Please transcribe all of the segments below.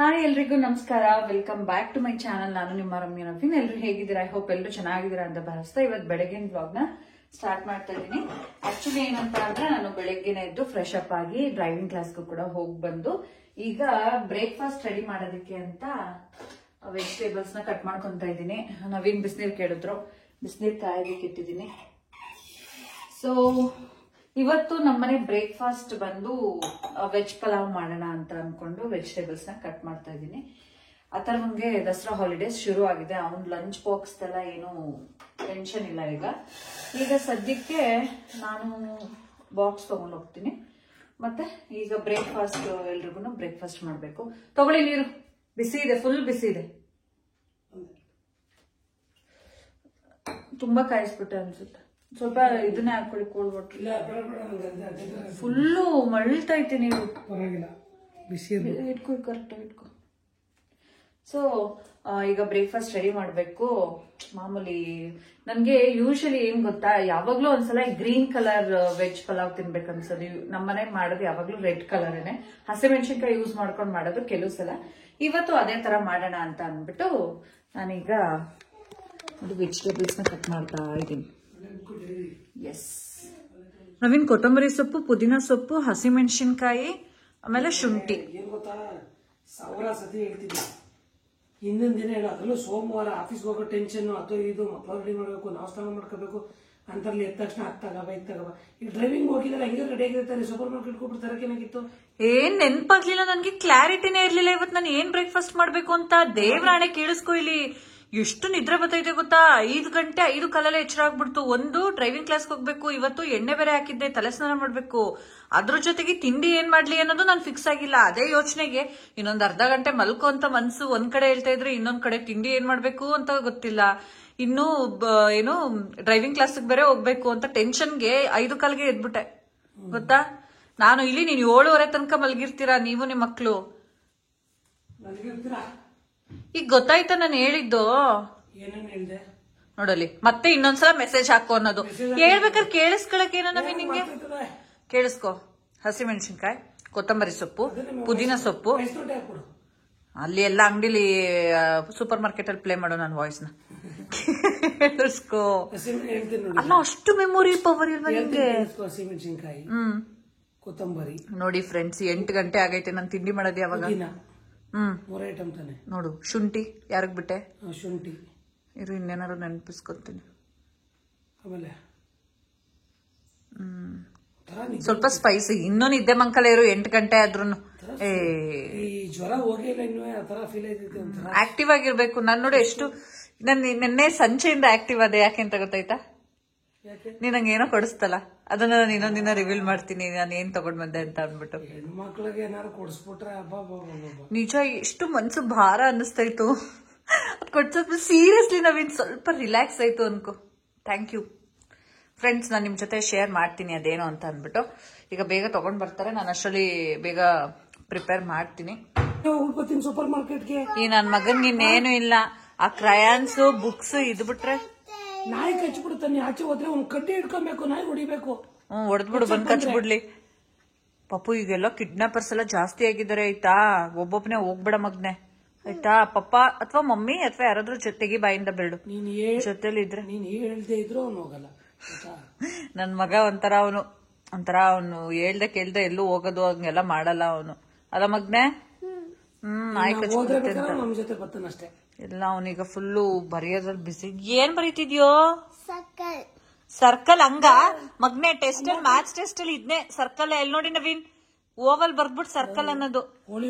Hi ಎಲ್ರಿಗೂ ನಮಸ್ಕಾರ. Welcome back to my channel. ನಾನು ನಿಮ್ಮ ರಮ್ಯ ನವೀನ್. ಎಲ್ರು ಹೇಗಿದ್ದೀರಾ? ಐ ಹೋಪ್ ಎಲ್ಲರೂ ಚೆನ್ನಾಗಿದ್ದೀರಾ ಅಂತ ಭಾವಿಸ್ತಾ ಇವತ್ತು ಬೆಳಗಿನ ಬ್ಲಾಗ್ ನ ಸ್ಟಾರ್ಟ್ ಮಾಡ್ತಾ ಇದ್ದೀನಿ. ಆಕ್ಚುಲಿ ಏನಂತ ಅಂದ್ರೆ ನಾನು ಬೆಳಗ್ಗೆನೆ ಎದ್ದು ಫ್ರೆಶ್ ಅಪ್ ಆಗಿ ಡ್ರೈವಿಂಗ್ ಕ್ಲಾಸ್ಗೂ ಕೂಡ ಹೋಗಿ ಬಂದು ಈಗ ಬ್ರೇಕ್ಫಾಸ್ಟ್ ರೆಡಿ ಮಾಡೋದಕ್ಕೆ ಅಂತ ವೆಜಿಟೇಬಲ್ಸ್ ನ ಕಟ್ ಮಾಡ್ಕೊಂತ ಇದ್ದೀನಿ. ನವೀನ್ ಬಿಸಿನೀರ್ ಕೇಳಿದ್ರು, ಬಿಸಿನೀರ್ ಕಾಯೋದಕ್ಕೆ ಇಟ್ಟಿದ್ದೀನಿ. ಸೊ ಇವತ್ತು ನಮ್ಮನೆ ಬ್ರೇಕ್ಫಾಸ್ಟ್ ಬಂದು ವೆಜ್ ಪಲಾವ್ ಮಾಡೋಣ ಅಂತ ಅನ್ಕೊಂಡು ವೆಜಿಟೇಬಲ್ಸ್ ನ ಕಟ್ ಮಾಡ್ತಾ ಇದ್ದೀನಿ. ಆತರ ನಮ್ಗೆ ದಸರಾ ಹಾಲಿಡೇಸ್ ಶುರು ಆಗಿದೆ. ಅವ್ನ್ ಲಂಚ್ ಬಾಕ್ಸ್ ಎಲ್ಲ ಏನು ಟೆನ್ಷನ್ ಇಲ್ಲ. ಈಗ ಸದ್ಯಕ್ಕೆ ನಾನು ಬಾಕ್ಸ್ ತಗೊಂಡು ಹೋಗ್ತೀನಿ. ಮತ್ತೆ ಈಗ ಬ್ರೇಕ್ಫಾಸ್ಟ್ ಎಲ್ರಿಗೂ ಬ್ರೇಕ್ಫಾಸ್ಟ್ ಮಾಡ್ಬೇಕು. ತಗೊಳ್ಳಿ ನೀರು, ಬಿಸಿ ಇದೆ, ಫುಲ್ ಬಿಸಿ ಇದೆ. ತುಂಬಾ ಕಾಯಿಸ್ಬಿಟ್ಟೆ ಅನ್ಸುತ್ತೆ. ಸ್ವಲ್ಪ ಇದನ್ನೇ ಹಾಕೊಳ್ಳಿ, ಕೋಲ್ಡ್ ವಾಟರ್. ಫುಲ್ಲು ಮಳ್ತೈತೆ ನೀರು. ಇಟ್ಕೊ, ಕರೆಕ್ಟ್ ಇಟ್ಕೊ. ಸೊ ಈಗ ಬ್ರೇಕ್ಫಾಸ್ಟ್ ರೆಡಿ ಮಾಡ್ಬೇಕು. ಮಾಮೂಲಿ ನನ್ಗೆ ಯೂಶಲಿ ಏನ್ ಗೊತ್ತಾ, ಯಾವಾಗ್ಲೂ ಒಂದ್ಸಲ ಗ್ರೀನ್ ಕಲರ್ ವೆಜ್ ಪಲಾವ್ ತಿನ್ಬೇಕು ಅನ್ಸೋದು. ನಮ್ಮ ಮನೆಗೆ ಮಾಡೋದು ಯಾವಾಗ್ಲೂ ರೆಡ್ ಕಲರ್ನೇ. ಹಸಿಮೆಣಸಿನ್ಕಾಯಿ ಯೂಸ್ ಮಾಡ್ಕೊಂಡು ಮಾಡೋದು ಕೆಲವು ಸಲ. ಇವತ್ತು ಅದೇ ತರ ಮಾಡೋಣ ಅಂತ ಅಂದ್ಬಿಟ್ಟು ನಾನೀಗ ವೆಜಿಟೇಬಲ್ಸ್ ನ ಕಟ್ ಮಾಡ್ತಾ ಇದ್ದೀನಿ. ಎಸ್, ನವೀನ್ ಕೊತ್ತಂಬರಿ ಸೊಪ್ಪು, ಪುದೀನ ಸೊಪ್ಪು, ಹಸಿಮೆಣಸಿನ್ಕಾಯಿ, ಆಮೇಲೆ ಶುಂಠಿ. ಏನ್ ಗೊತ್ತಾ, ಸಾವಿರ ಸತಿ ಹೇಳ್ತಿದ್ದೆ. ಹಿಂದಿನ ದಿನ ಹೇಳೋ ಅದರಲ್ಲೂ ಸೋಮವಾರ ಆಫೀಸ್ಗೆ ಹೋಗೋ ಟೆನ್ಷನ್, ಅದು ಇದು ಮಕ್ಕಳು ರೆಡಿ ಮಾಡಬೇಕು, ನಾವು ಸ್ನಾನ ಮಾಡ್ಕೋಬೇಕು ಅಂತಲ್ಲಿ ಎದ್ದ ತಕ್ಷಣ ಆಗ್ತಾಗಬ ಇತ್ತಾಗಬ. ಈಗ ಡ್ರೈವಿಂಗ್ ಹೋಗಿದ್ರೆ ಹಂಗೆ ರೆಡಿ ಆಗಿರ್ತಾರೆ. ಸೂಪರ್ ಮಾರ್ಕೆಟ್ ಹೋಗ್ಬಿಟ್ಟು ತರಕೇನಾಗಿತ್ತು. ಏನ್ ನೆನ್ಪಾಗ್ಲಿಲ್ಲ ನನ್ಗೆ, ಕ್ಲಾರಿಟಿನೇ ಇರ್ಲಿಲ್ಲ ಇವತ್ತು ನಾನು ಏನ್ ಬ್ರೇಕ್ಫಾಸ್ಟ್ ಮಾಡ್ಬೇಕು ಅಂತ. ದೇವ್ರಾಣೆ ಕೇಳಿಸ್ಕೊ ಇಲ್ಲಿ. ಎಷ್ಟು ನಿದ್ರೆ ಬರ್ತೈತೆ ಗೊತ್ತಾ. 5 ಗಂಟೆ 5 ಕಾಲಲ್ಲೇ ಎಚ್ಚರ ಆಗ್ಬಿಡ್ತು. ಒಂದು ಡ್ರೈವಿಂಗ್ ಕ್ಲಾಸ್ಗೆ ಹೋಗ್ಬೇಕು, ಇವತ್ತು ಎಣ್ಣೆ ಬೇರೆ ಹಾಕಿದ್ದೆ, ತಲೆ ಸ್ನಾನ ಮಾಡ್ಬೇಕು. ಅದ್ರ ಜೊತೆಗೆ ತಿಂಡಿ ಏನ್ ಮಾಡ್ಲಿ ಅನ್ನೋದು ನಾನು ಫಿಕ್ಸ್ ಆಗಿಲ್ಲ. ಅದೇ ಯೋಚನೆಗೆ ಇನ್ನೊಂದ್ ಅರ್ಧ ಗಂಟೆ ಮಲ್ಕೋ ಅಂತ ಮನ್ಸು ಒಂದ್ ಕಡೆ ಹೇಳ್ತಾ ಇದ್ರೆ, ಇನ್ನೊಂದ್ ಕಡೆ ತಿಂಡಿ ಏನ್ ಮಾಡ್ಬೇಕು ಅಂತ ಗೊತ್ತಿಲ್ಲ. ಇನ್ನು ಏನು ಡ್ರೈವಿಂಗ್ ಕ್ಲಾಸ್ಗೆ ಬೇರೆ ಹೋಗ್ಬೇಕು ಅಂತ ಟೆನ್ಷನ್ಗೆ 5 ಕಾಲ್ಗೆ ಎದ್ಬಿಟ್ಟೆ ಗೊತ್ತಾ. ನಾನು ಇಲ್ಲಿ ನೀನ್ 7:30 ತನಕ ಮಲ್ಗಿರ್ತೀರಾ ನೀವು ನಿಮ್ಮ ಮಕ್ಳು. ಈಗ ಗೊತ್ತಾಯ್ತಾ ನಾನು ಹೇಳಿದ್ದು? ಏನೇನ್ ಹೇಳ್ದೆ ನೋಡಲಿ, ಮತ್ತೆ ಇನ್ನೊಂದ್ಸಲ ಮೆಸೇಜ್ ಹಾಕೋ ಅನ್ನೋದು. ಹೇಳ್ಬೇಕಾದ್ರೆ ಕೇಳಿಸ್ಕೊಳಕ್ ಏನೋ ನವೀನ್ ನಿಂಗೆ. ಕೇಳಿಸ್ಕೊ. ಹಸಿಮೆಣಸಿನ್ಕಾಯಿ, ಕೊತ್ತಂಬರಿ ಸೊಪ್ಪು, ಪುದೀನ ಸೊಪ್ಪು. ಅಲ್ಲಿ ಎಲ್ಲ ಅಂಗಡಿಲಿ ಸೂಪರ್ ಮಾರ್ಕೆಟ್ ಅಲ್ಲಿ ಪ್ಲೇ ಮಾಡೋ ನನ್ನ ವಾಯ್ಸ್ ನ ಕೇಳಿಸ್ಕೋ. ಅಲ್ಲ, ಅಷ್ಟು ಮೆಮೊರಿ ಪವರ್ ಇಲ್ವಾ ನಿಂಗೆ? ಹಸಿಮೆಣಸಿನ್ಕಾಯಿ, ಕೊತ್ತಂಬರಿ. ನೋಡಿ ಫ್ರೆಂಡ್ಸ್, 8 ಗಂಟೆ ಆಗೈತೆ. ನಾನು ತಿಂಡಿ ಮಾಡೋದು ಯಾವಾಗ? 3 ಐಟಮ್ ತಾನೆ. ನೋಡು, ಶುಂಠಿ ಯಾರಿಗ್ ಬಿಟ್ಟೆ? ಶುಂಠಿ ಇರು, ಇನ್ನೇನಾರು ನೆನಪಿಸ್ಕೊತೀನಿ. ಆಮೇಲೆ ಸ್ವಲ್ಪ ಸ್ಪೈಸಿ. ಇನ್ನೂ ನಿದ್ದೆ ಮಂಕಲ ಇರು, 8 ಗಂಟೆ ಆದ್ರೂ ಈ ಜ್ವರ ಹೋಗಿಲ್ಲ ಇನ್ನೂ. ಆ ತರ ಫೀಲ್ ಐತೈತೆ. ಆಕ್ಟಿವ್ ಆಗಿರ್ಬೇಕು. ನಾನು ನೋಡಿ ಎಷ್ಟು ನೆನ್ನೆ ಸಂಚೆಯಿಂದ ಆಕ್ಟಿವ್ ಅದೇ. ಯಾಕೆ ಅಂತ ಗೊತ್ತಾಯ್ತಾ? ನೀನ್ ನಂಗೆ ಏನೋ ಕೊಡಿಸ್ತಲ್ಲ, ಅದನ್ನ ನಾನು ಇನ್ನೊಂದಿನ ರಿವೀಲ್ ಮಾಡ್ತೀನಿ ನಾನು ಏನ್ ತಗೊಂಡ್ ಬಂದೆ ಅಂತ ಅಂದ್ಬಿಟ್ಟು. ಹೆಣ್ಮಕ್ಳಿಗೆ ಏನಾರು ಕೊಡಿಸ್ಬಿಟ್ರೆ ನಿಜ ಎಷ್ಟು ಮನ್ಸು ಭಾರ ಅನ್ನಿಸ್ತಾ ಇತ್ತು ಕೊಡ್ಸೋದು. ಸೀರಿಯಸ್ಲಿ ನವೀನ್ ಸ್ವಲ್ಪ ರಿಲ್ಯಾಕ್ಸ್ ಆಯ್ತು ಅನ್ಕೋ. Thank you friends. ನಾನು ನಿಮ್ ಜೊತೆ ಶೇರ್ ಮಾಡ್ತೀನಿ ಅದೇನೋ ಅಂತ ಅಂದ್ಬಿಟ್ಟು. ಈಗ ಬೇಗ ತಗೊಂಡ್ ಬರ್ತಾರೆ, ನಾನು ಅಷ್ಟರಲ್ಲಿ ಬೇಗ ಪ್ರಿಪೇರ್ ಮಾಡ್ತೀನಿ. ಹೋಗ್ತೀನಿ ಸೂಪರ್ ಮಾರ್ಕೆಟ್ಗೆ. ಈ ನನ್ ಮಗನ್ಗೆ ಇನ್ನೇನು ಇಲ್ಲ, ಆ ಕ್ರಯಾನ್ಸ್, ಬುಕ್ಸ್ ಇದು ಬಿಟ್ರೆ. ನಾಯಿ ಕಚ್ಬಿಡುತ್ತಾನೆ. ಆಚೆ ಹೋದ್ರೆ ಒಂದ್ ಕಡ್ಡಿ ಇಟ್ಕೊಬೇಕು, ನಾಯಿ ಹೊಡಿಬೇಕು. ಹೊಡೆದ್ಬಿಡು, ಬಂದ್ ಕಚ್ಬಿಡ್ಲಿ. ಪಪ್ಪು, ಈಗೆಲ್ಲ ಕಿಡ್ನಾಪರ್ಸ್ ಎಲ್ಲ ಜಾಸ್ತಿ ಆಗಿದ್ದಾರೆ ಆಯ್ತಾ. ಒಬ್ಬೊಬ್ಬನೇ ಹೋಗ್ಬೇಡ ಮಗ್ನೆ ಆಯ್ತಾ. ಪಪ್ಪ ಅಥವಾ ಮಮ್ಮಿ ಅಥವಾ ಯಾರಾದ್ರೂ ಜೊತೆಗೆ ಬಾಯಿಂದ ಬಿಡು. ಜೊತೆಲಿ ಇದ್ರೆ ನೀನ್ ಹೇಳ್ದೆ ಇದ್ರು ಅವ್ನು ಹೋಗಲ್ಲ. ನನ್ ಮಗ ಒಂಥರ ಅವನು ಹೇಳ್ದೆ ಕೇಳ್ದೆ ಎಲ್ಲೂ ಹೋಗೋದು ಹಂಗೆಲ್ಲ ಮಾಡಲ್ಲ ಅವನು. ಅಲ್ಲ ಮಗ್ನೆ? ನಾಯಿ ಕಚ್ಬಿಡುತ್ತೆ ಅಂತ ನಮ್ ಜೊತೆ ಬರ್ತಾನಷ್ಟೇ. ಎಲ್ಲ ಅವನೀಗ ಫುಲ್ಲು ಬರೆಯೋದ್ರಲ್ಲಿ ಬಿಸಿ. ಏನ್ ಬರೀತಿದ್ಯೋ? ಸರ್ಕಲ್. ಹಂಗ ಮಗ್ನೆ ಟೆಸ್ಟ್ ಅಲ್ಲಿ, ಮ್ಯಾಥ್ಸ್ ಟೆಸ್ಟ್ ಅಲ್ಲಿ ಇದ್ನೆ ಸರ್ಕಲ್. ಎಲ್ಲಿ ನೋಡಿ ನವೀನ್, ಓವಲ್ ಬರ್ದ್ಬಿಟ್ಟು ಸರ್ಕಲ್ ಅನ್ನೋದು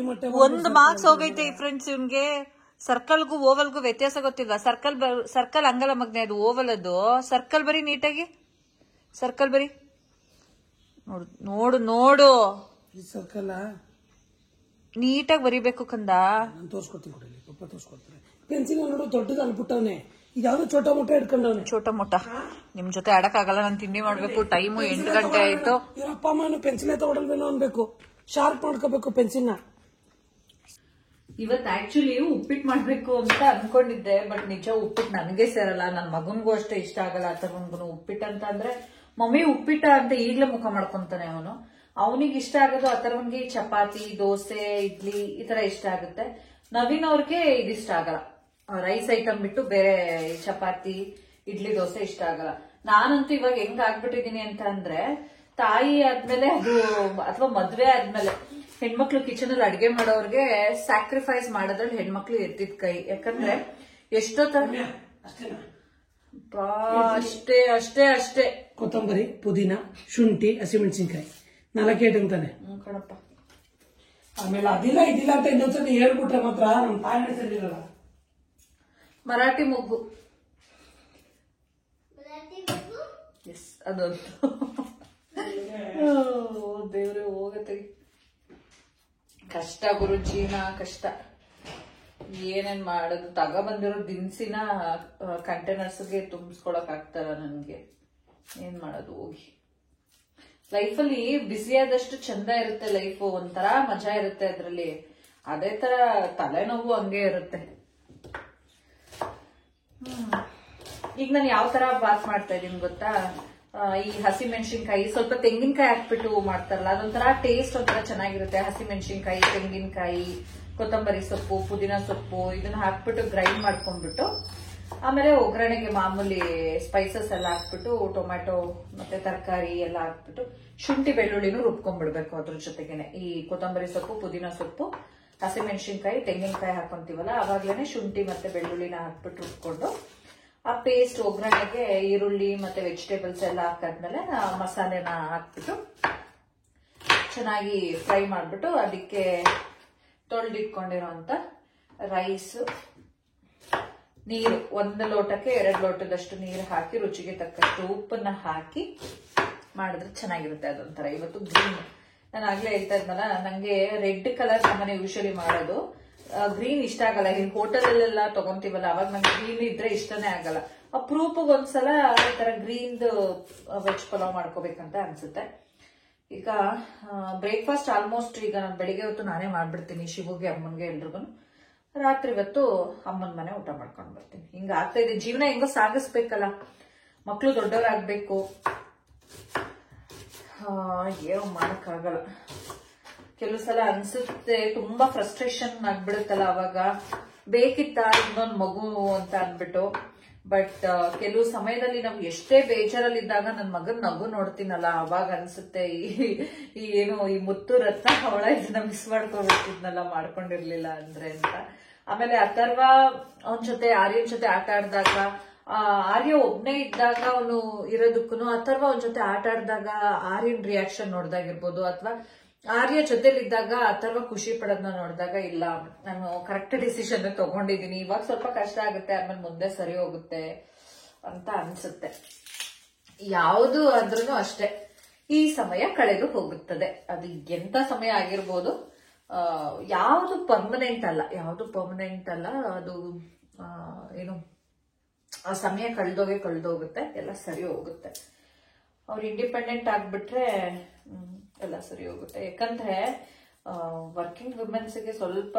1 ಮಾರ್ಕ್ಸ್ ಹೋಗೈತೆ ಈ ಫ್ರೆಂಡ್ಸ್ ಇವ್ನ್ಗೆ. ಸರ್ಕಲ್ಗೂ ಓವಲ್ಗೂ ವ್ಯತ್ಯಾಸ ಗೊತ್ತಿಲ್ವಾ? ಸರ್ಕಲ್ ಹಂಗಲ್ಲ ಮಗ್ನೆ, ಅದು ಓವಲ್. ಅದು ಸರ್ಕಲ್ ಬರೀ ನೀಟಾಗಿ, ಸರ್ಕಲ್ ಬರೀ. ನೋಡು ನೋಡು, ಸರ್ಕಲ್ ನೀಟಾಗಿ ಬರೀಬೇಕು ಕಂದ. ನಾನು ತೋರ್ಸ್ಕೊಡ್ತೀನಿ, ಕೊಡಲಿ ಪಪ್ಪ ತೋರ್ಸ್ಕೊಡ್ತಾರೆ. ಪೆನ್ಸಿಲ್ ನೋಡು, ದೊಡ್ಡದು ಅನ್ಬಿಟ್ಟವನೆ. ಇದ್ಯಾವ್ದು ಚೋಟ ಮೋಟ ಇಟ್ಕೊಂಡವನೆ. ಚೋಟ ಮೋಟ ನಿಮ್ ಜೊತೆ ಆಡಕ್ಕಾಗಲ್ಲ. ನಾನು ತಿಂಡಿ ಮಾಡ್ಬೇಕು. ಟೈಮು 8 ಗಂಟೆ ಆಯ್ತು. ಇವ್ರ ಅಪ್ಪ ಅಮ್ಮನು ಪೆನ್ಸಿಲ್ ತಗೊಳಲ್ವೇನೋ ಅನ್ಬೇಕು. ಶಾರ್ಪ್ ಮಾಡ್ಕೋಬೇಕು ಪೆನ್ಸಿಲ್ನ. ಇವತ್ತು ಆಕ್ಚುಲಿ ಉಪ್ಪಿಟ್ಟು ಮಾಡ್ಬೇಕು ಅಂತ ಅನ್ಕೊಂಡಿದ್ದೆ. ಬಟ್ ನಿಜ ಉಪ್ಪಿಟ್ಟು ನನಗೆ ಸೇರಲ್ಲ, ನನ್ ಮಗನ್ಗೂ ಅಷ್ಟೇ ಇಷ್ಟ ಆಗಲ್ಲ. ಆತನಗೂ ಉಪ್ಪಿಟ್ಟು ಅಂತ ಅಂದ್ರೆ ಮಮ್ಮಿ ಉಪ್ಪಿಟ್ಟ ಅಂತ ಈಗ್ಲೇ ಮುಖ ಮಾಡ್ಕೊಂತಾನೆ ಅವನು. ಅವನಿಗೆ ಇಷ್ಟ ಆಗೋದು ಅಥರ್ವನ್ಗೆ ಚಪಾತಿ, ದೋಸೆ, ಇಡ್ಲಿ ಈ ತರ ಇಷ್ಟ ಆಗುತ್ತೆ. ನವೀನ್ ಅವ್ರಿಗೆ ಇದಿಷ್ಟ ಆಗಲ್ಲ, ರೈಸ್ ಐಟಮ್ ಬಿಟ್ಟು ಬೇರೆ ಚಪಾತಿ, ಇಡ್ಲಿ, ದೋಸೆ ಇಷ್ಟ ಆಗಲ್ಲ. ನಾನಂತೂ ಇವಾಗ ಹೆಂಗ್ ಆಗ್ಬಿಟ್ಟಿದೀನಿ ಅಂತ ಅಂದ್ರೆ, ತಾಯಿ ಆದ್ಮೇಲೆ ಅದು ಅಥವಾ ಮದ್ವೆ ಆದ್ಮೇಲೆ ಹೆಣ್ಮಕ್ಳು ಕಿಚನ್ ಅಲ್ಲಿ ಅಡ್ಗೆ ಮಾಡೋರ್ಗೆ ಸ್ಯಾಕ್ರಿಫೈಸ್ ಮಾಡೋದ್ರಲ್ಲಿ ಹೆಣ್ಮಕ್ಳು ಎತ್ತಿದ ಕೈ. ಯಾಕಂದ್ರೆ ಎಷ್ಟೋ ತರ ಅಷ್ಟೇ ಅಷ್ಟೇ ಅಷ್ಟೇ ಕೊತ್ತಂಬರಿ, ಪುದೀನ, ಶುಂಠಿ, ಹಸಿಮೆಣಸಿನ್ಕಾಯಿ 4 ಐಟಮ್ ತಾನೆ ಕಣಪ್ಪ. ಆಮೇಲೆ ಅದಿಲ್ಲ ಇದಿಲ್ಲ ಅಂತ ಇನ್ನೊಂದ್ಸತಿ ಹೇಳ್ಬಿಟ್ರೆ ಮಾತ್ರ ನಮ್ ತಾಯಿ ಸರಿಯಿರಲ್ಲ. ಮರಾಠಿ ಮೊಗ್ಗು, ಎಸ್ ಅದೊಂದು. ದೇವ್ರೆ ಹೋಗತ್ತೆ, ಕಷ್ಟ ಗುರು, ಜೀವನ ಕಷ್ಟ. ಏನೇನ್ ಮಾಡೋದು, ತಗೊಬಂದಿರೋ ದಿನಸಿನ ಕಂಟೈನರ್ಸ್ಗೆ ತುಂಬಿಸ್ಕೊಳಕ್ ಆಗ್ತಾರ ನನ್ಗೆ? ಏನ್ ಮಾಡೋದು ಹೋಗಿ. ಲೈಫಲ್ಲಿ ಬ್ಯುಸಿ ಆದಷ್ಟು ಚಂದ ಇರುತ್ತೆ ಲೈಫ್, ಒಂಥರ ಮಜಾ ಇರುತ್ತೆ ಅದ್ರಲ್ಲಿ. ಅದೇ ತರ ತಲೆನೋವು ಹಂಗೆ ಇರುತ್ತೆ. ಈಗ ನಾನು ಯಾವ ತರ ಬಾತ್ ಮಾಡ್ತಾ ಇದೀನಿ ಗೊತ್ತಾ? ಈ ಹಸಿ ಮೆಣಸಿನ್ಕಾಯಿ, ಸ್ವಲ್ಪ ತೆಂಗಿನಕಾಯಿ ಹಾಕ್ಬಿಟ್ಟು ಮಾಡ್ತಾರಲ್ಲ, ಅದೊಂಥರ ಟೇಸ್ಟ್ ಒಂಥರ ಚೆನ್ನಾಗಿರುತ್ತೆ. ಹಸಿ ಮೆಣಸಿನ್ಕಾಯಿ, ತೆಂಗಿನಕಾಯಿ, ಕೊತ್ತಂಬರಿ ಸೊಪ್ಪು, ಪುದೀನ ಸೊಪ್ಪು ಇದನ್ನ ಹಾಕ್ಬಿಟ್ಟು ಗ್ರೈಂಡ್ ಮಾಡ್ಕೊಂಡ್ಬಿಟ್ಟು, ಆಮೇಲೆ ಒಗ್ಗರಣೆಗೆ ಮಾಮೂಲಿ ಸ್ಪೈಸಸ್ ಎಲ್ಲ ಹಾಕ್ಬಿಟ್ಟು, ಟೊಮ್ಯಾಟೊ ಮತ್ತೆ ತರಕಾರಿ ಎಲ್ಲ ಹಾಕ್ಬಿಟ್ಟು, ಶುಂಠಿ ಬೆಳ್ಳುಳ್ಳಿನೂ ರುಬ್ಕೊಂಡ್ಬಿಡ್ಬೇಕು ಅದ್ರ ಜೊತೆಗೇನೆ. ಈ ಕೊತ್ತಂಬರಿ ಸೊಪ್ಪು, ಪುದೀನ ಸೊಪ್ಪು, ಹಸಿಮೆಣಸಿನ್ಕಾಯಿ, ತೆಂಗಿನಕಾಯಿ ಹಾಕೊಂತೀವಲ್ಲ, ಅವಾಗ್ಲೇನೆ ಶುಂಠಿ ಮತ್ತೆ ಬೆಳ್ಳುಳ್ಳಿನ ಹಾಕ್ಬಿಟ್ಟು ರುಬ್ಕೊಂಡು, ಆ ಪೇಸ್ಟ್ ಒಗ್ಗರಣೆಗೆ ಈರುಳ್ಳಿ ಮತ್ತೆ ವೆಜಿಟೇಬಲ್ಸ್ ಎಲ್ಲ ಹಾಕಾದ್ಮೇಲೆ ಮಸಾಲೆನ ಹಾಕ್ಬಿಟ್ಟು ಚೆನ್ನಾಗಿ ಫ್ರೈ ಮಾಡ್ಬಿಟ್ಟು, ಅದಕ್ಕೆ ತೊಳೆದಿಟ್ಕೊಂಡಿರೋಂಥ ರೈಸ್, ನೀರು 1 ಲೋಟಕ್ಕೆ 2 ಲೋಟದಷ್ಟು ನೀರು ಹಾಕಿ, ರುಚಿಗೆ ತಕ್ಕಷ್ಟು ಉಪ್ಪನ್ನ ಹಾಕಿ ಮಾಡಿದ್ರೆ ಚೆನ್ನಾಗಿರುತ್ತೆ. ಅದೊಂಥರ. ಇವತ್ತು ಗ್ರೀನ್, ನಾನು ಆಗ್ಲೇ ಹೇಳ್ತಾ ಇದ್ನಲ್ಲ, ನಂಗೆ ರೆಡ್ ಕಲರ್ ನಮ್ಮನೆ ಯೂಶಲಿ ಮಾಡೋದು, ಗ್ರೀನ್ ಇಷ್ಟ ಆಗಲ್ಲ. ಈ ಹೋಟೆಲ್ ತಗೊಂತೀವಲ್ಲ, ಅವಾಗ ನಂಗೆ ಗ್ರೀನ್ ಇದ್ರೆ ಇಷ್ಟನೇ ಆಗಲ್ಲ. ಅಪರೂಪಕ್ಕೆ ಒಂದ್ಸಲ ಈ ತರ ಗ್ರೀನ್ದು ವೆಜ್ ಪಲಾವ್ ಮಾಡ್ಕೋಬೇಕಂತ ಅನ್ಸುತ್ತೆ. ಈಗ ಬ್ರೇಕ್ಫಾಸ್ಟ್ ಆಲ್ಮೋಸ್ಟ್ ಈಗ ನಾನು ಬೆಳಿಗ್ಗೆ ಹೊತ್ತು ನಾನೇ ಮಾಡ್ಬಿಡ್ತೀನಿ, ಶಿವುಗೆ, ಅಮ್ಮನ್ಗೆ, ಎಲ್ರಿಗೂ. ರಾತ್ರಿ ಇವತ್ತು ಅಮ್ಮನ ಮನೆ ಊಟ ಮಾಡ್ಕೊಂಡು ಬರ್ತೀನಿ. ಹಿಂಗ ಆಗ್ತಾ ಇದೆ ಜೀವನ. ಹೆಂಗೋ ಸಾಗಿಸ್ಬೇಕಲ್ಲ, ಮಕ್ಳು ದೊಡ್ಡವರಾಗ್ಬೇಕು, ಏನೋ ಮಾಡಕ್ಕಾಗಲ್ಲ. ಕೆಲವು ಸಲ ಅನ್ಸುತ್ತೆ, ತುಂಬಾ ಫ್ರಸ್ಟ್ರೇಷನ್ ಆಗ್ಬಿಡುತ್ತಲ್ಲ, ಅವಾಗ ಬೇಕಿತ್ತ ಇನ್ನೊಂದು ಮಗು ಅಂತ ಅಂದ್ಬಿಟ್ಟು. ಬಟ್ ಕೆಲವು ಸಮಯದಲ್ಲಿ ನಾವು ಎಷ್ಟೇ ಬೇಜಾರಲ್ಲಿದ್ದಾಗ ನನ್ನ ಮಗನ್ ನಗು ನೋಡ್ತೀನಲ್ಲ, ಅವಾಗ ಅನ್ಸುತ್ತೆ ಈ ಏನು ಈ ಮುತ್ತು ರತ್ನ ಅವಳ ಇದನ್ನ ಮಿಸ್ ಮಾಡ್ಕೊಬಿಡ್ತಿದ್ನಲ್ಲ, ಮಾಡ್ಕೊಂಡಿರ್ಲಿಲ್ಲ ಅಂದ್ರೆ ಅಂತ. ಆಮೇಲೆ ಅಥರ್ವ ಅವನ ಜೊತೆ, ಆರ್ಯನ್ ಜೊತೆ ಆಟ ಆಡಿದಾಗ, ಆರ್ಯ ಒಬ್ನೇ ಇದ್ದಾಗ ಅವನು ಇರೋದಕ್ಕೂ, ಅಥರ್ವ ಅವನ ಜೊತೆ ಆಟ ಆಡಿದಾಗ ಆರ್ಯನ್ ರಿಯಾಕ್ಷನ್ ನೋಡ್ದಾಗಿರ್ಬೋದು, ಅಥವಾ ಆರ್ಯ ಜೊತೆಲಿದ್ದಾಗ ಅಥರ್ವ ಖುಷಿ ಪಡೋದನ್ನ ನೋಡಿದಾಗ, ಇಲ್ಲ ನಾನು ಕರೆಕ್ಟ್ ಡಿಸಿಷನ್ ತಗೊಂಡಿದ್ದೀನಿ, ಇವಾಗ ಸ್ವಲ್ಪ ಕಷ್ಟ ಆಗುತ್ತೆ, ಆಮೇಲೆ ಮುಂದೆ ಸರಿ ಹೋಗುತ್ತೆ ಅಂತ ಅನ್ಸುತ್ತೆ. ಯಾವುದು ಆದ್ರೂ ಅಷ್ಟೇ, ಈ ಸಮಯ ಕಳೆದು ಹೋಗುತ್ತದೆ. ಅದು ಎಂತ ಸಮಯ ಆಗಿರ್ಬೋದು, ಯಾವುದು ಪರ್ಮನೆಂಟ್ ಅಲ್ಲ, ಅದು ಏನು ಆ ಸಮಯ ಕಳೆದೋಗುತ್ತೆ, ಎಲ್ಲ ಸರಿ ಹೋಗುತ್ತೆ. ಅವ್ರು ಇಂಡಿಪೆಂಡೆಂಟ್ ಆಗ್ಬಿಟ್ರೆ ಎಲ್ಲ ಸರಿ ಹೋಗುತ್ತೆ. ಯಾಕಂದ್ರೆ ವರ್ಕಿಂಗ್ ವುಮೆನ್ಸ್ಗೆ ಸ್ವಲ್ಪ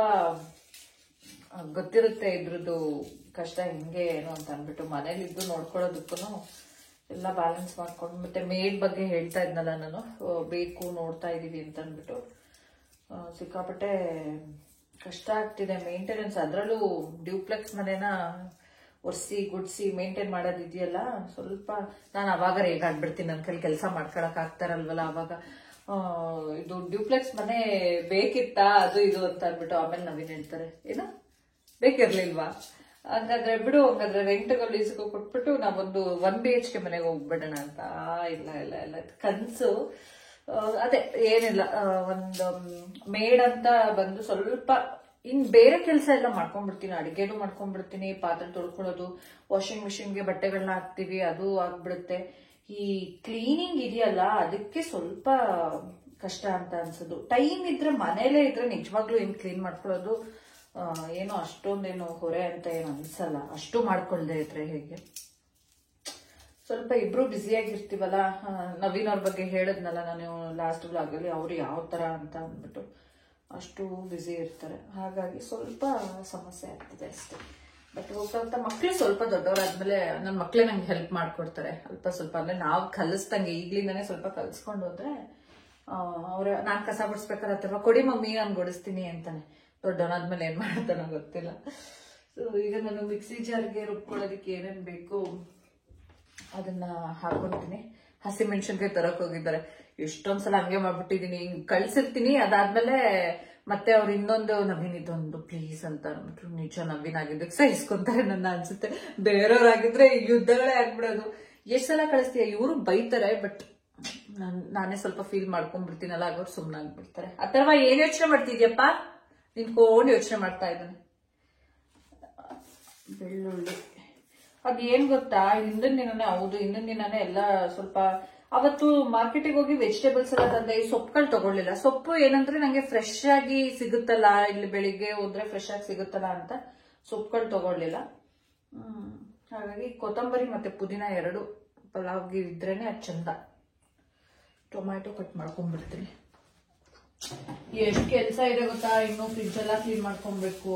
ಗೊತ್ತಿರುತ್ತೆ ಇದ್ರದ್ದು ಕಷ್ಟ ಹೆಂಗೆ ಏನು ಅಂತ ಅಂದ್ಬಿಟ್ಟು. ಮನೇಲಿದ್ದು ನೋಡ್ಕೊಳ್ಳೋದಕ್ಕೂ ಎಲ್ಲ ಬ್ಯಾಲೆನ್ಸ್ ಮಾಡ್ಕೊಂಡು, ಮತ್ತೆ ಮೇಡ್ ಬಗ್ಗೆ ಹೇಳ್ತಾ ಇದ್ನಲ್ಲ ನಾನು, ಬೇಕು ನೋಡ್ತಾ ಇದೀವಿ ಅಂತ ಅಂದ್ಬಿಟ್ಟು, ಸಿಕ್ಕಾಪಟ್ಟೆ ಕಷ್ಟ ಆಗ್ತಿದೆ ಮೇಂಟೆನೆನ್ಸ್. ಅದರಲ್ಲೂ ಡ್ಯೂಪ್ಲೆಕ್ಸ್ ಮನೇನ ಒರ್ಸಿ ಗುಡ್ಸಿ ಮೇಂಟೈನ್ ಮಾಡೋದಿದೆಯಲ್ಲ, ಸ್ವಲ್ಪ ನಾನು ಅವಾಗ ರೇಗಾಡ್ಬಿಡ್ತೀನಿ, ನನ್ನ ಕೈಲಿ ಕೆಲಸ ಮಾಡ್ಕೊಳಕ್ ಆಗ್ತಾರಲ್ವಲ್ಲ ಅವಾಗ. ಇದು ಡ್ಯೂಪ್ಲೆಕ್ಸ್ ಮನೆ ಬೇಕಿತ್ತಾ, ಅದು ಇದು ಅಂತ ಅಂದ್ಬಿಟ್ಟು ಆಮೇಲೆ ನವೀನ್ ಹೇಳ್ತಾರೆ, ಏನು ಬೇಕಿರ್ಲಿಲ್ವಾ, ಹಂಗಾದ್ರೆ ಬಿಡು, ಹಂಗಾದ್ರೆ ರೆಂಟ್ಗಳು ಲೀಸ್ಗೆ ಕೊಟ್ಬಿಟ್ಟು ನಾವೊಂದು 1 BHK ಮನೆಗೆ ಹೋಗ್ಬಿಡೋಣ ಅಂತ. ಇಲ್ಲ ಕನ್ಸು. ಅದೇ ಏನಿಲ್ಲ, ಒಂದು ಮೇಡ್ ಅಂತ ಬಂದು ಸ್ವಲ್ಪ ಇನ್ ಬೇರೆ ಕೆಲಸ ಎಲ್ಲ ಮಾಡ್ಕೊಂಡ್ಬಿಡ್ತೀನಿ, ಅಡಿಗೆನೂ ಮಾಡ್ಕೊಂಡ್ಬಿಡ್ತೀನಿ, ಪಾತ್ರೆ ತೊಳ್ಕೊಳ್ಳೋದು, ವಾಷಿಂಗ್ ಮಿಷಿನ್ಗೆ ಬಟ್ಟೆಗಳನ್ನ ಹಾಕ್ತಿವಿ, ಅದು ಆಗ್ಬಿಡುತ್ತೆ. ಈ ಕ್ಲೀನಿಂಗ್ ಇದೆಯಲ್ಲ, ಅದಕ್ಕೆ ಸ್ವಲ್ಪ ಕಷ್ಟ ಅಂತ ಅನ್ಸೋದು. ಟೈಮ್ ಇದ್ರೆ, ಮನೇಲೇ ಇದ್ರೆ ನಿಜವಾಗ್ಲೂ ಏನ್ ಕ್ಲೀನ್ ಮಾಡ್ಕೊಳ್ಳೋದು ಏನೋ ಅಷ್ಟೊಂದೇನು ಹೊರೆ ಅಂತ ಏನು ಅನ್ಸಲ್ಲ, ಅಷ್ಟು ಮಾಡ್ಕೊಳ್ದೆ ಇದ್ರೆ ಹೇಗೆ. ಸ್ವಲ್ಪ ಇಬ್ರು ಬ್ಯುಸಿಯಾಗಿರ್ತೀವಲ್ಲ. ನವೀನ್ ಅವ್ರ ಬಗ್ಗೆ ಹೇಳಿದ್ನಲ್ಲ ನಾನು ಲಾಸ್ಟ್ ವ್ಲಾಗಲ್ಲಿ, ಅವ್ರು ಯಾವ ತರ ಅಂತ ಅಂದ್ಬಿಟ್ಟು ಅಷ್ಟು ಬ್ಯುಸಿ ಇರ್ತಾರೆ, ಹಾಗಾಗಿ ಸ್ವಲ್ಪ ಸಮಸ್ಯೆ ಆಗ್ತದೆ ಅಷ್ಟೇ. ಬಟ್ ಹೋಗ್ತಾ ಮಕ್ಳು ಸ್ವಲ್ಪ ದೊಡ್ಡವರಾದ್ಮೇಲೆ ನನ್ನ ಮಕ್ಳೇ ನಂಗೆ ಹೆಲ್ಪ್ ಮಾಡ್ಕೊಡ್ತಾರೆ ಅಲ್ಪ ಸ್ವಲ್ಪ. ಅಂದ್ರೆ ನಾವು ಕಲಿಸ್ದಂಗೆ ಈಗ್ಲಿಂದಾನೇ ಸ್ವಲ್ಪ ಕಲ್ಸ್ಕೊಂಡು ಹೋದ್ರೆ ನಾನ್ ಕಸ ಗುಡಿಸ್ಬೇಕಾದ್ರೆ ಅಥವಾ ಕೊಡಿ ಮಮ್ಮಿ ನಾನು ಗುಡಿಸ್ತೀನಿ ಅಂತಾನೆ. ದೊಡ್ಡವನಾದ್ಮೇಲೆ ಏನ್ ಮಾಡ್ತಾನೋ ಗೊತ್ತಿಲ್ಲ. ಸೊ ಈಗ ನಾನು ಮಿಕ್ಸಿ ಜಾರ್ಗೆ ರುಬ್ಕೊಳ್ಳೋದಕ್ಕೆ ಏನೇನ್ ಬೇಕು ಅದನ್ನ ಹಾಕೊಳ್ತೀನಿ. ಹಸಿ ಮೆಣಸಿನ್ಕಾಯಿ ತರಕ್ ಹೋಗಿದ್ದಾರೆ. ಎಷ್ಟೊಂದ್ಸಲ ಹಂಗೆ ಮಾಡ್ಬಿಟ್ಟಿದೀನಿ, ಕಳ್ಸಿರ್ತೀನಿ. ಅದಾದ್ಮೇಲೆ ಮತ್ತೆ ಅವ್ರು ಇನ್ನೊಂದು ನವೀನ್ ಇದೊಂದು ಪ್ಲೀಸ್ ಅಂತ ಅಂದ್ಬಿಟ್ರು. ನಿಜ ನವೀನ್ ಆಗಿದ್ದಕ್ಕೆ ಸಹಿಸ್ಕೊಂತಾರೆ ನನ್ನ ಅನ್ಸುತ್ತೆ. ಬೇರೆಯವ್ರಾಗಿದ್ರೆ ಯುದ್ಧಗಳೇ ಆಗ್ಬಿಡೋದು. ಎಷ್ಟ್ ಸಲ ಕಳಿಸ್ತೀಯ, ಇವರು ಬೈತಾರೆ. ಬಟ್ ನಾನೇ ಸ್ವಲ್ಪ ಫೀಲ್ ಮಾಡ್ಕೊಂಡ್ಬಿಡ್ತೀನಲ್ಲ, ಆಗ ಅವ್ರು ಸುಮ್ಮನೆ ಆಗ್ಬಿಡ್ತಾರೆ. ಅಥವಾ ಏನ್ ಯೋಚನೆ ಮಾಡ್ತಿದ್ಯಪ್ಪ, ನಿಂತ್ಕೊಂಡು ಯೋಚನೆ ಮಾಡ್ತಾ ಇದ್ದಾನೆ. ಬೆಳ್ಳುಳ್ಳಿ ಅದೇನ್ ಗೊತ್ತಾ, ಹಿಂದಿನ ದಿನನೇ ಎಲ್ಲ ಸ್ವಲ್ಪ ಅವತ್ತು ಮಾರ್ಕೆಟಿಗೆ ಹೋಗಿ ವೆಜಿಟೇಬಲ್ಸ್ ಎಲ್ಲ ತಂದೆ. ಈ ಸೊಪ್ಪುಗಳು ತಗೊಳ್ಳಿಲ್ಲ. ಸೊಪ್ಪು ಏನಂದ್ರೆ ನಂಗೆ ಫ್ರೆಶ್ ಆಗಿ ಸಿಗುತ್ತಲ್ಲ, ಇಲ್ಲಿ ಬೆಳಿಗ್ಗೆ ಹೋದ್ರೆ ಫ್ರೆಶ್ ಆಗಿ ಸಿಗುತ್ತಲ್ಲ ಅಂತ ಸೊಪ್ಪುಗಳು ತಗೊಳ್ಳಿಲ್ಲ. ಹಾಗಾಗಿ ಕೊತ್ತಂಬರಿ ಮತ್ತೆ ಪುದೀನ 2 ಪಲಾವ್ಗೆ ಇದ್ರೇನೆ ಅದು ಚಂದ. ಟೊಮ್ಯಾಟೊ ಕಟ್ ಮಾಡ್ಕೊಂಡ್ಬಿಡ್ತೀನಿ. ಎಷ್ಟು ಕೆಲಸ ಇದೆ ಗೊತ್ತಾ, ಇನ್ನು ಫ್ರಿಡ್ಜ್ ಎಲ್ಲ ಕ್ಲೀನ್ ಮಾಡ್ಕೊಬೇಕು.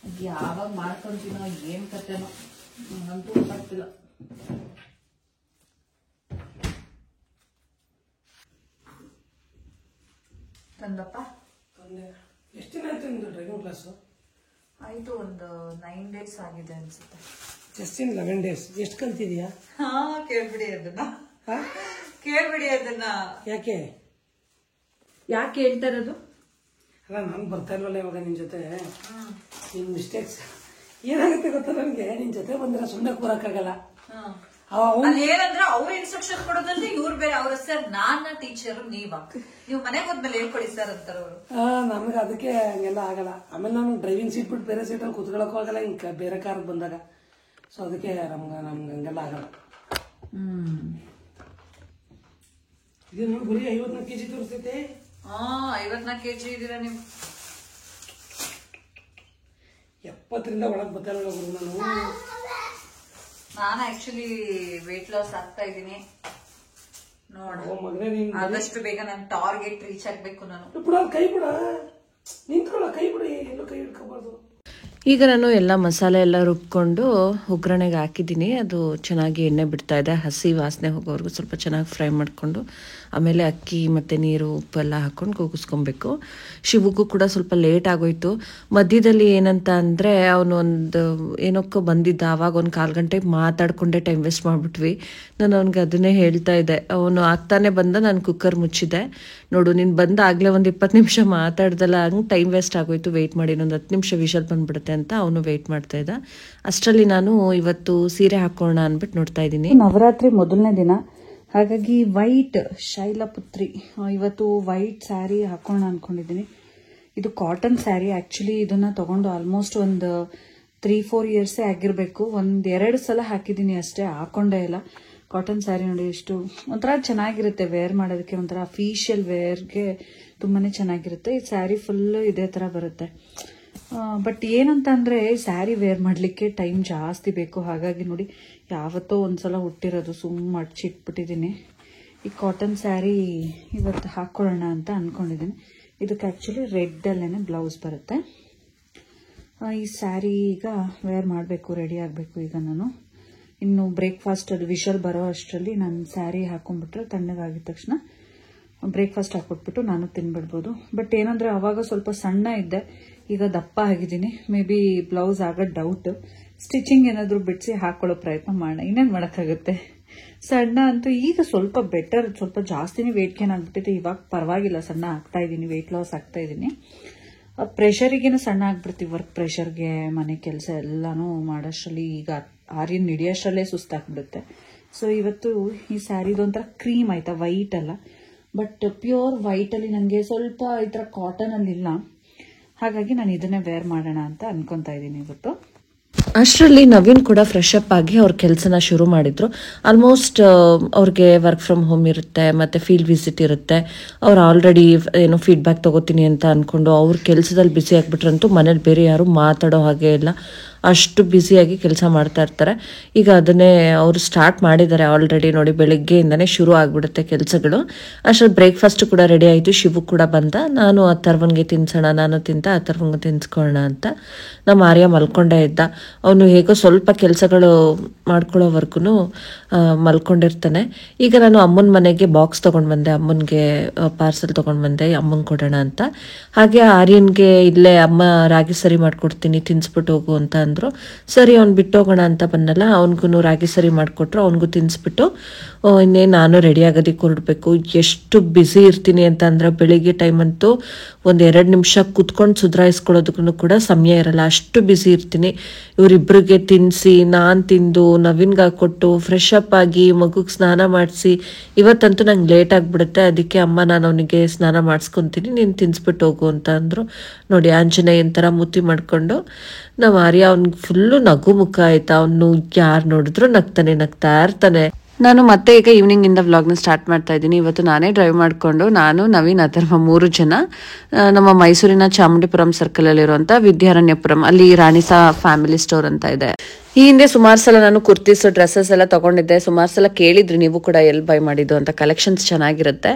ಅದು ಯಾವಾಗ ಮಾಡ್ಕೊಂತೀನೋ ಏನ್ ಕತೆನೋ ನಂಗಂತೂ ಗೊತ್ತಾಗ್ತಿಲ್ಲ. ತಂದಪ್ಪ ಎಷ್ಟು ದಿನ ಆಯ್ತು ನಿಮ್ದು ಡ್ರೈವಿಂಗ್ ಕ್ಲಾಸು? ಆಯ್ತು, ಒಂದು 9 days ಆಗಿದೆ ಅನ್ಸುತ್ತೆ. Just in 11 days. ಎಷ್ಟು ಕಲ್ತಿದ್ಯಾ? ಕೇಳ್ಬಿಡಿ ಅದನ್ನ. ಯಾಕೆ ಹೇಳ್ತಾ ಇರೋದು? ಅಲ್ಲ, ನಾನು ಬರ್ತಾ ಇಲ್ವಲ್ಲ ಇವಾಗ ನಿನ್ ಜೊತೆ. ನಿನ್ ಮಿಸ್ಟೇಕ್ಸ್ ಏನಾಗುತ್ತೆ ಗೊತ್ತಾ, ನನ್ಗೆ ನಿನ್ ಜೊತೆ ಬಂದ್ರೆ ಸುಮ್ಮನೆ ಕೂರಕ್ಕಾಗಲ್ಲ. ಏನಂದ್ರೆ ಅವ್ರ ಇನ್ಸ್ಟ್ರಕ್ಷನ್ ಕೊಡೋದಂದ್ರೆ ಇವ್ರು ಬೇರೆ. ಅವ್ರ ಸರ್ ನಾನ ಟೀಚರ್, ನೀವು ಮನೆಗೆ ಹೋದ್ಮೇಲೆ ಹೇಳ್ಕೊಡಿ ಸರ್ ಅಂತಾರ ಅವರು. ನಮ್ಗೆ ಅದಕ್ಕೆ ಹಂಗೆಲ್ಲ ಆಗಲ್ಲ. ಆಮೇಲೆ ನಾನು ಡ್ರೈವಿಂಗ್ ಸೀಟ್ ಬಿಟ್ಟು ಬೇರೆ ಸೀಟಲ್ಲಿ ಕೂತ್ಕೊಳ್ಳೋಕ್ಕೂ ಆಗಲ್ಲ, ಹಿಂಗೆ ಬೇರೆ ಕಾರ್ ಬಂದಾಗ. ಸೊ ಅದಕ್ಕೆ ನಮ್ಗೆ ಹಂಗೆಲ್ಲ ಆಗಲ್ಲ. ಇದು ನೋಡಿ ಬರೀ 54 kg ತೋರಿಸ್ತೈತೆ. 54 kg ಇದೀರಾ ನೀವು. 70ರಿಂದ ಒಳಗೆ ಬರ್ತಾರಲ್ಲ ನಾನು ಆಕ್ಚುಲಿ ವೇಟ್ ಲಾಸ್ ಆಗ್ತಾ ಇದ್ದೀನಿ. ನೋಡ, ಆದಷ್ಟು ಬೇಗ ನನ್ನ ಟಾರ್ಗೆಟ್ ರೀಚ್ ಆಗ್ಬೇಕು. ನಾನು ಕೈ ಬಿಡ, ನಿಂತ್ಕೊಳ್ಳ, ಕೈ ಬಿಡಿ, ಎಲ್ಲೂ ಕೈ ಹಿಡ್ಕೋಬಾರ್ದು. ಈಗ ನಾನು ಎಲ್ಲ ಮಸಾಲೆ ಎಲ್ಲ ರುಬ್ಕೊಂಡು ಒಗ್ಗರಣೆಗೆ ಹಾಕಿದ್ದೀನಿ. ಅದು ಚೆನ್ನಾಗಿ ಎಣ್ಣೆ ಬಿಡ್ತಾ ಇದೆ. ಹಸಿ ವಾಸನೆ ಹೋಗೋವರೆಗೂ ಸ್ವಲ್ಪ ಚೆನ್ನಾಗಿ ಫ್ರೈ ಮಾಡಿಕೊಂಡು ಆಮೇಲೆ ಅಕ್ಕಿ ಮತ್ತು ನೀರು ಉಪ್ಪೆಲ್ಲ ಹಾಕ್ಕೊಂಡು ಕೂಗಿಸ್ಕೊಬೇಕು. ಶಿವಗೂ ಕೂಡ ಸ್ವಲ್ಪ ಲೇಟ್ ಆಗೋಯ್ತು. ಮಧ್ಯದಲ್ಲಿ ಏನಂತ ಅಂದರೆ ಅವನು ಒಂದು ಏನಕ್ಕೋ ಬಂದಿದ್ದ, ಆವಾಗ ಒಂದು 4 ಗಂಟೆ ಮಾತಾಡ್ಕೊಂಡೆ ಟೈಮ್ ವೇಸ್ಟ್ ಮಾಡಿಬಿಟ್ವಿ. ನಾನು ಅವ್ನಿಗೆ ಅದನ್ನೇ ಹೇಳ್ತಾ ಇದ್ದೆ. ಅವನು ಆಗ್ತಾನೆ ಬಂದ, ನಾನು ಕುಕ್ಕರ್ ಮುಚ್ಚಿದೆ. ನೋಡು, ನೀನು ಬಂದಾಗಲೇ ಒಂದು 20 ನಿಮಿಷ ಮಾತಾಡ್ದಲ್ಲ, ಹಂಗೆ ಟೈಮ್ ವೇಸ್ಟ್ ಆಗೋಯ್ತು. ವೆಯ್ಟ್ ಮಾಡಿ, ಇನ್ನೊಂದು 10 ನಿಮಿಷ ವಿಷಲ್ ಬಂದ್ಬಿಡುತ್ತೆ ಅಂತ ಅವನು ವೆಯ್ಟ್ ಮಾಡ್ತಾ ಇದ್ದ. ಅಷ್ಟರಲ್ಲಿ ನಾನು ಇವತ್ತು ಸೀರೆ ಹಾಕೋಣ ಅಂದ್ಬಿಟ್ಟು ನೋಡ್ತಾ ಇದ್ದೀನಿ. ನವರಾತ್ರಿ ಮೊದಲನೇ ದಿನ, ಹಾಗಾಗಿ ವೈಟ್ ಶೈಲಪುತ್ರಿ ಇವತ್ತು ವೈಟ್ ಸ್ಯಾರಿ ಹಾಕೋಣ ಅನ್ಕೊಂಡಿದ್ದೀನಿ. ಇದು ಕಾಟನ್ ಸ್ಯಾರಿ. ಆಕ್ಚುಲಿ ಇದನ್ನ ತಗೊಂಡು ಆಲ್ಮೋಸ್ಟ್ ಒಂದು 3-4 ಇಯರ್ಸೇ ಆಗಿರ್ಬೇಕು. 1-2 ಸಲ ಹಾಕಿದ್ದೀನಿ ಅಷ್ಟೇ, ಹಾಕೊಂಡೇ ಇಲ್ಲ. ಕಾಟನ್ ಸ್ಯಾರಿ ನೋಡಿ, ಎಷ್ಟು ಒಂಥರ ಚೆನ್ನಾಗಿರುತ್ತೆ ವೇರ್ ಮಾಡೋದಕ್ಕೆ. ಒಂಥರ ಅಫಿಷಿಯಲ್ ವೇರ್ಗೆ ತುಂಬಾನೇ ಚೆನ್ನಾಗಿರುತ್ತೆ. ಈ ಸ್ಯಾರಿ ಫುಲ್ ಇದೇ ತರ ಬರುತ್ತೆ. ಬಟ್ ಏನಂತ ಅಂದ್ರೆ ಸ್ಯಾರಿ ವೇರ್ ಮಾಡ್ಲಿಕ್ಕೆ ಟೈಮ್ ಜಾಸ್ತಿ ಬೇಕು. ಹಾಗಾಗಿ ನೋಡಿ, ಯಾವತ್ತೋ ಒಂದ್ಸಲ ಹುಟ್ಟಿರೋದು ಸುಮ್ಮನೆ ಮಡ್ಚಿಟ್ಬಿಟ್ಟಿದ್ದೀನಿ. ಈ ಕಾಟನ್ ಸ್ಯಾರಿ ಇವತ್ತು ಹಾಕೊಳ್ಳೋಣ ಅಂತ ಅನ್ಕೊಂಡಿದ್ದೀನಿ. ಇದಕ್ಕೆ ಆಕ್ಚುಲಿ ರೆಡ್ ಅಲ್ಲೇನೆ ಬ್ಲೌಸ್ ಬರುತ್ತೆ. ಈ ಸ್ಯಾರಿ ಈಗ ವೇರ್ ಮಾಡಬೇಕು, ರೆಡಿ ಆಗಬೇಕು. ಈಗ ನಾನು ಇನ್ನು ಬ್ರೇಕ್ಫಾಸ್ಟ್ ಅದು ವಿಷಲ್ ಬರೋ ಅಷ್ಟರಲ್ಲಿ ನಾನು ಸ್ಯಾರಿ ಹಾಕೊಂಡ್ಬಿಟ್ರೆ ತಣ್ಣಗಾಗಿದ ತಕ್ಷಣ ಬ್ರೇಕ್ಫಾಸ್ಟ್ ಹಾಕೊಟ್ಬಿಟ್ಟು ನಾನು ತಿನ್ಬಿಡ್ಬೋದು. ಬಟ್ ಏನಂದ್ರೆ ಅವಾಗ ಸ್ವಲ್ಪ ಸಣ್ಣ ಇದ್ದೆ, ಈಗ ದಪ್ಪ ಆಗಿದ್ದೀನಿ. ಮೇ ಬಿ ಬ್ಲೌಸ್ ಆಗೋದು ಡೌಟ್. ಸ್ಟಿಚಿಂಗ್ ಏನಾದರೂ ಬಿಡಿಸಿ ಹಾಕೊಳ್ಳೋ ಪ್ರಯತ್ನ ಮಾಡೋಣ, ಇನ್ನೇನು ಮಾಡೋಕ್ಕಾಗುತ್ತೆ. ಸಣ್ಣ ಅಂತೂ ಈಗ ಸ್ವಲ್ಪ ಬೆಟರ್, ಸ್ವಲ್ಪ ಜಾಸ್ತಿನೇ ವೇಟ್ ಗೇನ್ ಆಗ್ಬಿಟ್ಟಿದೆ. ಇವಾಗ ಪರವಾಗಿಲ್ಲ, ಸಣ್ಣ ಆಗ್ತಾ ಇದ್ದೀನಿ, ವೇಟ್ ಲಾಸ್ ಆಗ್ತಾ ಇದ್ದೀನಿ. ಪ್ರೆಷರಿಗೇನು ಸಣ್ಣ ಆಗ್ಬಿಡ್ತೀವಿ, ವರ್ಕ್ ಪ್ರೆಷರ್ಗೆ, ಮನೆ ಕೆಲಸ ಎಲ್ಲಾನು ಮಾಡೋಷ್ಟರಲ್ಲಿ ಈಗ ಆರ್ಯನ್ ಹಿಡಿಯೋಷ್ಟರಲ್ಲೇ ಸುಸ್ತಾಗ್ಬಿಡುತ್ತೆ. ಸೊ ಇವತ್ತು ಈ ಸ್ಯಾರಿದೊಂಥರ ಕ್ರೀಮ್ ಆಯ್ತಾ, ವೈಟ್ ಅಲ್ಲ, ಬಟ್ ಪ್ಯೂರ್ ವೈಟ್ ಅಲ್ಲಿ ನನಗೆ ಸ್ವಲ್ಪ ಈ ತರ ಕಾಟನ್ ಅಲ್ಲಿ ಇಲ್ಲ. ಹಾಗಾಗಿ ನಾನು ಇದನ್ನೇ ವೇರ್ ಮಾಡೋಣ ಅಂತ ಅನ್ಕೊಂತಾ ಇದ್ದೀನಿ ಇವತ್ತು. ಅಷ್ಟರಲ್ಲಿ ನವೀನ್ ಕೂಡ ಫ್ರೆಶ್ ಅಪ್ ಆಗಿ ಅವ್ರ ಕೆಲಸನ ಶುರು ಮಾಡಿದ್ರು. ಆಲ್ಮೋಸ್ಟ್ ಅವ್ರಿಗೆ ವರ್ಕ್ ಫ್ರಮ್ ಹೋಮ್ ಇರುತ್ತೆ, ಮತ್ತು ಫೀಲ್ಡ್ ವಿಸಿಟ್ ಇರುತ್ತೆ. ಅವ್ರು ಆಲ್ರೆಡಿ ಏನೋ ಫೀಡ್ಬ್ಯಾಕ್ ತೊಗೋತೀನಿ ಅಂತ ಅಂದ್ಕೊಂಡು ಅವ್ರ ಕೆಲಸದಲ್ಲಿ ಬ್ಯುಸಿ ಆಗಿಬಿಟ್ರಂತೂ ಮನೇಲಿ ಬೇರೆ ಯಾರು ಮಾತಾಡೋ ಹಾಗೆ ಇಲ್ಲ. ಅಷ್ಟು ಬ್ಯುಸಿಯಾಗಿ ಕೆಲಸ ಮಾಡ್ತಾ ಇರ್ತಾರೆ. ಈಗ ಅದನ್ನೇ ಅವರು ಸ್ಟಾರ್ಟ್ ಮಾಡಿದ್ದಾರೆ ಆಲ್ರೆಡಿ. ನೋಡಿ, ಬೆಳಗ್ಗೆಯಿಂದನೇ ಶುರು ಆಗಿಬಿಡುತ್ತೆ ಕೆಲಸಗಳು. ಅಷ್ಟರಲ್ಲಿ ಬ್ರೇಕ್ಫಾಸ್ಟ್ ಕೂಡ ರೆಡಿ ಆಯಿತು. ಶಿವು ಕೂಡ ಬಂದ. ನಾನು ಅಥರ್ವನ್ಗೆ ತಿನ್ಸೋಣ, ನಾನು ತಿಂತ ಅಥರ್ವನ್ಗೆ ತಿನ್ಸ್ಕೊಳ್ಳೋಣ ಅಂತ. ನಮ್ಮ ಆರ್ಯ ಮಲ್ಕೊಂಡೇ ಇದ್ದ. ಅವನು ಹೇಗೋ ಸ್ವಲ್ಪ ಕೆಲಸಗಳು ಮಾಡ್ಕೊಳ್ಳೋವರೆಗೂ ಮಲ್ಕೊಂಡಿರ್ತಾನೆ. ಈಗ ನಾನು ಅಮ್ಮನ ಮನೆಗೆ ಬಾಕ್ಸ್ ತೊಗೊಂಡು ಬಂದೆ, ಅಮ್ಮನಿಗೆ ಪಾರ್ಸಲ್ ತೊಗೊಂಡು ಬಂದೆ, ಅಮ್ಮಂಗೆ ಕೊಡೋಣ ಅಂತ. ಹಾಗೆ ಆರ್ಯನ್ಗೆ ಇಲ್ಲೇ ಅಮ್ಮ ರಾಗಿ ಸರಿ ಮಾಡಿಕೊಡ್ತೀನಿ, ತಿನ್ಸ್ಬಿಟ್ಟು ಹೋಗು ಅಂತ ಅಂದರು. ಸರಿ, ಅವ್ನು ಬಿಟ್ಟು ಹೋಗೋಣ ಅಂತ ಬಂದಲ್ಲ, ಅವ್ನಿಗೂ ರಾಗಿ ಸರಿ ಮಾಡಿಕೊಟ್ರು. ಅವ್ನಿಗೂ ತಿನ್ನಿಸ್ಬಿಟ್ಟು ಇನ್ನೇನು ನಾನು ರೆಡಿ ಆಗೋದಕ್ಕೆ ಹೊರಡಬೇಕು. ಎಷ್ಟು ಬ್ಯುಸಿ ಇರ್ತೀನಿ ಅಂತ ಅಂದರೆ ಬೆಳಿಗ್ಗೆ ಟೈಮ್ ಅಂತೂ ಒಂದು 2 ನಿಮಿಷ ಕೂತ್ಕೊಂಡು ಸುಧಾರಿಸ್ಕೊಳ್ಳೋದಕ್ಕೂ ಕೂಡ ಸಮಯ ಇರಲ್ಲ, ಅಷ್ಟು ಬ್ಯುಸಿ ಇರ್ತೀನಿ. ಇವರಿಬ್ಬರಿಗೆ ತಿನ್ನಿಸಿ, ನಾನು ತಿಂದು, ನವೀನ್ಗೆ ಹಾಕ್ಕೊಟ್ಟು, ಫ್ರೆಶ್ ಅಪ್ ಆಗಿ, ಮಗುಗೆ ಸ್ನಾನ ಮಾಡಿಸಿ, ಇವತ್ತಂತೂ ನಂಗೆ ಲೇಟ್ ಆಗಿಬಿಡುತ್ತೆ. ಅದಕ್ಕೆ ಅಮ್ಮ ನಾನು ಅವನಿಗೆ ಸ್ನಾನ ಮಾಡಿಸ್ಕೊತೀನಿ, ನೀನು ತಿನ್ನಿಸ್ಬಿಟ್ಟು ಹೋಗು ಅಂತ ಅಂದರು. ನೋಡಿ, ಆಂಜನೇಯನ ಥರ ಮುತ್ತಿ ಮಾಡಿಕೊಂಡು ನಾವು ಆರ್ಯ ಅವ್ನಿಗೆ ಫುಲ್ಲು ನಗು ಮುಖ ಆಯ್ತಾ. ಅವನು ಯಾರು ನೋಡಿದ್ರು ನಗ್ತಾ ಇರ್ತಾನೆ. ನಾನು ಮತ್ತೆ ಈಗ ಈವ್ನಿಂಗಿಂದ ವ್ಲಾಗ್ನ ಸ್ಟಾರ್ಟ್ ಮಾಡ್ತಾ ಇದ್ದೀನಿ. ಇವತ್ತು ನಾನೇ ಡ್ರೈವ್ ಮಾಡಿಕೊಂಡು, ನಾನು, ನವೀನ್, ಅಥರ್ವ 3 ಜನ ನಮ್ಮ ಮೈಸೂರಿನ ಚಾಮುಂಡಿಪುರಂ ಸರ್ಕಲಲ್ಲಿರುವಂಥ ವಿದ್ಯಾರಣ್ಯಪುರಂ, ಅಲ್ಲಿ ರಾಣಿಸಾ ಫ್ಯಾಮಿಲಿ ಸ್ಟೋರ್ ಅಂತ ಇದೆ. ಈ ಹಿಂದೆ ಸುಮಾರು ಸಲ ನಾನು ಕುರ್ತೀಸ್, ಡ್ರೆಸ್ಸಸ್ ಎಲ್ಲ ತೊಗೊಂಡಿದ್ದೆ. ಸುಮಾರು ಸಲ ಕೇಳಿದ್ರಿ ನೀವು ಕೂಡ ಎಲ್ಲಿ ಬೈ ಮಾಡಿದ್ದು ಅಂತ. ಕಲೆಕ್ಷನ್ಸ್ ಚೆನ್ನಾಗಿರುತ್ತೆ.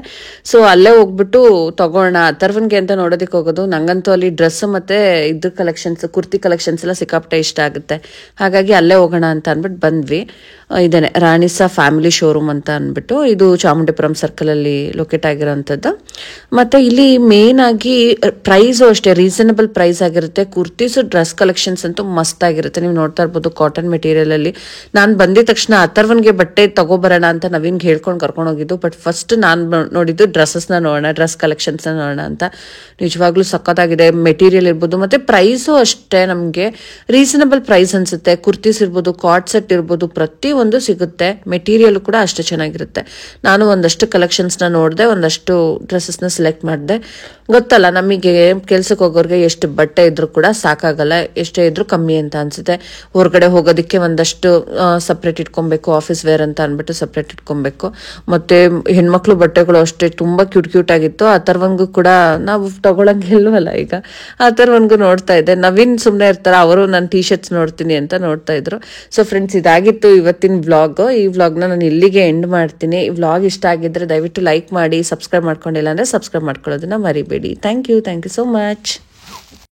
ಸೊ ಅಲ್ಲೇ ಹೋಗ್ಬಿಟ್ಟು ತೊಗೋಣ, ಅಥರ್ವನ್ಗೆ ಅಂತ ನೋಡೋದಕ್ಕೆ ಹೋಗೋದು. ನಂಗಂತೂ ಅಲ್ಲಿ ಡ್ರೆಸ್ ಮತ್ತು ಇದ್ರ ಕಲೆಕ್ಷನ್ಸ್, ಕುರ್ತಿ ಕಲೆಕ್ಷನ್ಸ್ ಎಲ್ಲ ಸಿಕ್ಕಾಪಟ್ಟೆ ಇಷ್ಟ ಆಗುತ್ತೆ. ಹಾಗಾಗಿ ಅಲ್ಲೇ ಹೋಗೋಣ ಅಂತ ಅಂದ್ಬಿಟ್ಟು ಬಂದ್ವಿ. ಇದೇನೆ ರಾಣಿಸಾ ಫ್ಯಾಮಿಲಿ ಶೋರೂಮ್ ಅಂತ ಅಂದ್ಬಿಟ್ಟು, ಇದು ಚಾಮುಂಡಿಪುರಂ ಸರ್ಕಲಲ್ಲಿ ಲೊಕೇಟ್ ಆಗಿರೋಂಥದ್ದು. ಮತ್ತು ಇಲ್ಲಿ ಮೇನ್ ಆಗಿ ಪ್ರೈಸು ಅಷ್ಟೇ ರೀಸನಬಲ್ ಪ್ರೈಸ್ ಆಗಿರುತ್ತೆ. ಕುರ್ತೀಸು, ಡ್ರೆಸ್ ಕಲೆಕ್ಷನ್ಸ್ ಅಂತೂ ಮಸ್ತ್ ಆಗಿರುತ್ತೆ. ನೀವು ನೋಡ್ತಾ ಇರ್ಬೋದು ಕಾಟನ್ ಮೆಟೀರಿಯಲ್ ಅಲ್ಲಿ. ನಾನು ಬಂದಿದ ತಕ್ಷಣ ಅಥರ್ವನ್ಗೆ ಬಟ್ಟೆ ತಗೋಬರೋಣ ಅಂತ ನವೀನ್ಗೆ ಹೇಳ್ಕೊಂಡು ಕರ್ಕೊಂಡು ಹೋಗಿದ್ದು. ಬಟ್ ಫಸ್ಟ್ ನಾನು ನೋಡಿದ್ದು ಡ್ರೆಸ್ಸಸ್ನ ನೋಡೋಣ, ಡ್ರೆಸ್ ಕಲೆಕ್ಷನ್ಸ್ನ ನೋಡೋಣ ಅಂತ. ನಿಜವಾಗ್ಲೂ ಸಖತ್ತಾಗಿದೆ. ಮೆಟೀರಿಯಲ್ ಇರ್ಬೋದು, ಮತ್ತು ಪ್ರೈಸು ಅಷ್ಟೇ ನಮಗೆ ರೀಸನಬಲ್ ಪ್ರೈಸ್ ಅನ್ಸುತ್ತೆ. ಕುರ್ತೀಸ್ ಇರ್ಬೋದು, ಕಾರ್ಡ್ ಸೆಟ್ ಇರ್ಬೋದು, ಪ್ರತಿಯೊಂದು ಸಿಗುತ್ತೆ. ಮೆಟೀರಿಯಲ್ ಕೂಡ ಅಷ್ಟೇ ಚೆನ್ನಾಗಿರುತ್ತೆ. ನಾನು ಒಂದಷ್ಟು ಕಲೆಕ್ಷನ್ಸ್ನ ನೋಡಿದೆ, ಒಂದಷ್ಟು ಡ್ರೆಸ್ಸಸ್ನ ಸೆಲೆಕ್ಟ್ ಮಾಡಿದೆ. ಗೊತ್ತಲ್ಲ, ನಮಗೆ ಕೆಲ್ಸಕ್ಕೆ ಹೋಗೋರಿಗೆ ಎಷ್ಟು ಬಟ್ಟೆ ಇದ್ರೂ ಕೂಡ ಸಾಕಾಗಲ್ಲ, ಎಷ್ಟೇ ಇದ್ರೂ ಕಮ್ಮಿ ಅಂತ ಅನ್ಸುತ್ತೆ. ಹೊರಗಡೆ ಹೋಗೋದಕ್ಕೆ ಒಂದಷ್ಟು ಸಪ್ರೇಟ್ ಇಟ್ಕೊಬೇಕು, ಆಫೀಸ್ ವೇರ್ ಅಂತ ಅಂದ್ಬಿಟ್ಟು ಸಪ್ರೇಟ್ ಇಟ್ಕೊಬೇಕು. ಮತ್ತೆ ಹೆಣ್ಮಕ್ಳು ಬಟ್ಟೆಗಳು ಅಷ್ಟೇ ತುಂಬಾ ಕ್ಯೂಟ್ ಆಗಿತ್ತು. ಅಥರ್ವನ್ಗೂ ಕೂಡ ನಾವು ತಗೊಳಂಗಿಲ್ವಲ್ಲ, ಈಗ ಅಥರ್ವನ್ಗೂ ನೋಡ್ತಾ ಇದ್ದೆ. ನವೀನ್ ಸುಮ್ಮನೆ ಇರ್ತಾರ, ಅವರು ನಾನು ಟೀ ಶರ್ಟ್ಸ್ ನೋಡ್ತೀನಿ ಅಂತ ನೋಡ್ತಾ ಇದ್ರು. ಸೊ ಫ್ರೆಂಡ್ಸ್, ಇದಾಗಿತ್ತು ಇವತ್ತಿನ ವ್ಲಾಗ್. ಈ ವ್ಲಾಗ್ನ ನಾನು ಇಲ್ಲಿಗೆ ಎಂಡ್ ಮಾಡ್ತೀನಿ. ಈ ವ್ಲಾಗ್ ಇಷ್ಟ ಆಗಿದ್ರೆ ದಯವಿಟ್ಟು ಲೈಕ್ ಮಾಡಿ, ಸಬ್ಸ್ಕ್ರೈಬ್ ಮಾಡ್ಕೊಂಡಿಲ್ಲ ಅಂದ್ರೆ ಸಬ್ಸ್ಕ್ರೈಬ್ ಮಾಡ್ಕೊಳ್ಳೋದನ್ನ ಮರಿಬೇಡಿ. Thank you so much.